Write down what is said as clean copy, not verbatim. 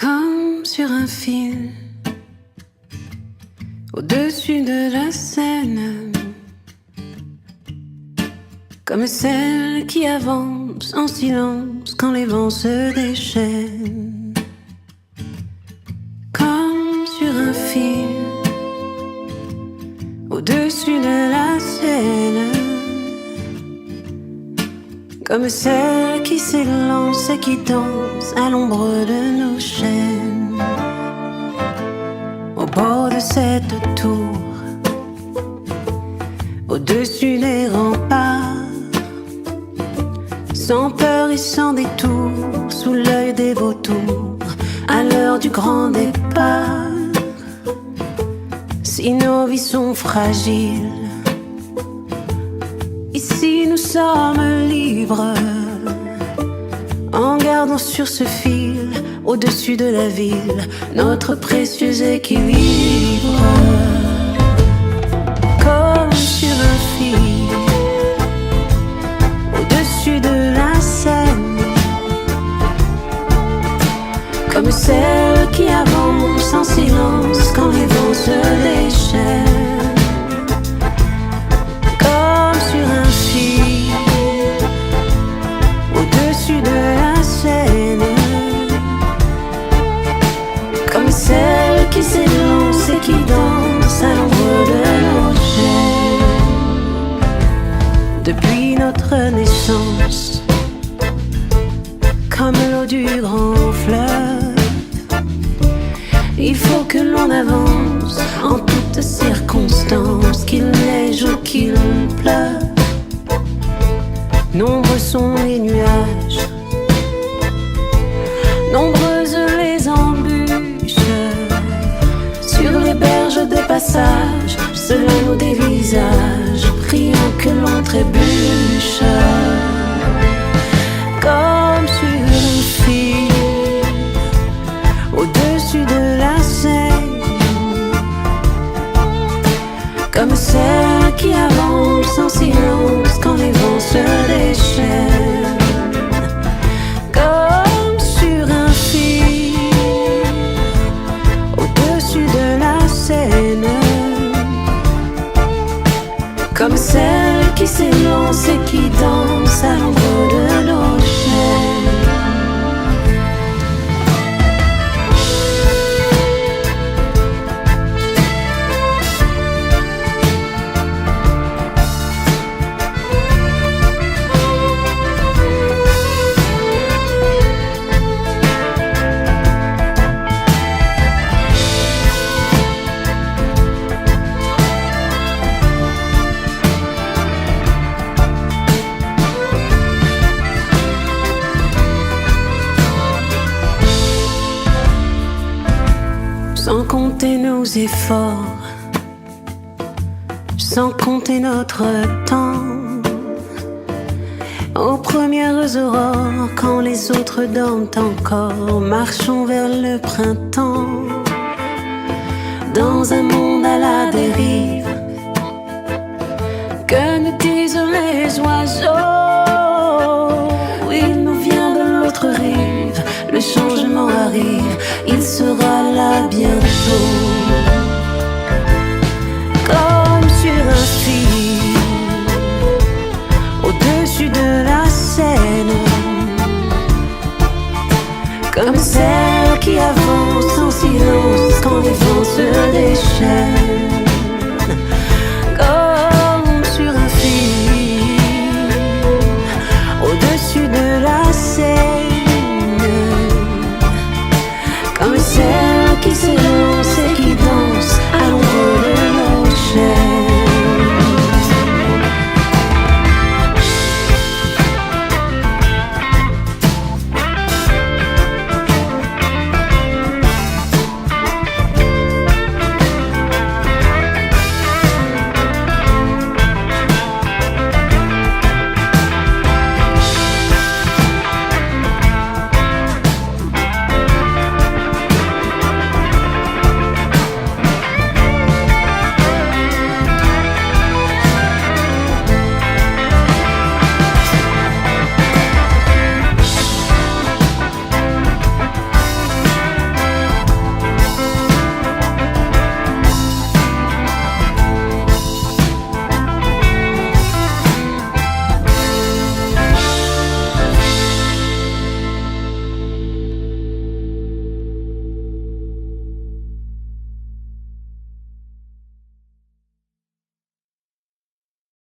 Comme sur un fil, au-dessus de la scène, comme celle qui avance en silence quand les vents se déchaînent. Comme sur un fil, au-dessus de la scène, comme celle qui s'élance et qui danse à l'ombre de nos chaînes. Au bord de cette tour, au-dessus des remparts, sans peur et sans détour, sous l'œil des vautours, à l'heure du grand départ. Si nos vies sont fragiles, ici nous sommes libres, en gardant sur ce fil, au-dessus de la ville, notre précieux équilibre. Comme sur un fil, au-dessus de la scène, comme celle qui avance en silence quand les vents se déchaînent. Comme sur un fil, au-dessus de la scène, comme celle qui s'élance et qui danse à l'ombre de nos chaînes. Depuis notre naissance, comme l'eau du grand fleuve, il faut que l'on avance en toutes circonstances, qu'il neige ou qu'il pleuve. Nombreux sont les nuages, nombreuses les embûches, sur les berges de passage, cela nous dévisage, priant que l'on trébuche. Comme sur un fil, au-dessus de la scène, comme celle qui avance en silence quand les vents se déchaînent. Comme sur un fil, au-dessus de la scène, comme celle qui s'élance et qui danse à l'ombre de nos chaînes. Sans compter nos efforts, sans compter notre temps, aux premières aurores, quand les autres dorment encore, marchons vers le printemps, dans un monde à la dérive. Que nous disent les oiseaux? Il nous vient de l'autre rive, le changement arrive, il sera là bientôt. Comme sur un fil, au-dessus de la scène, comme celle qui avance en silence quand les vents se déchaînent.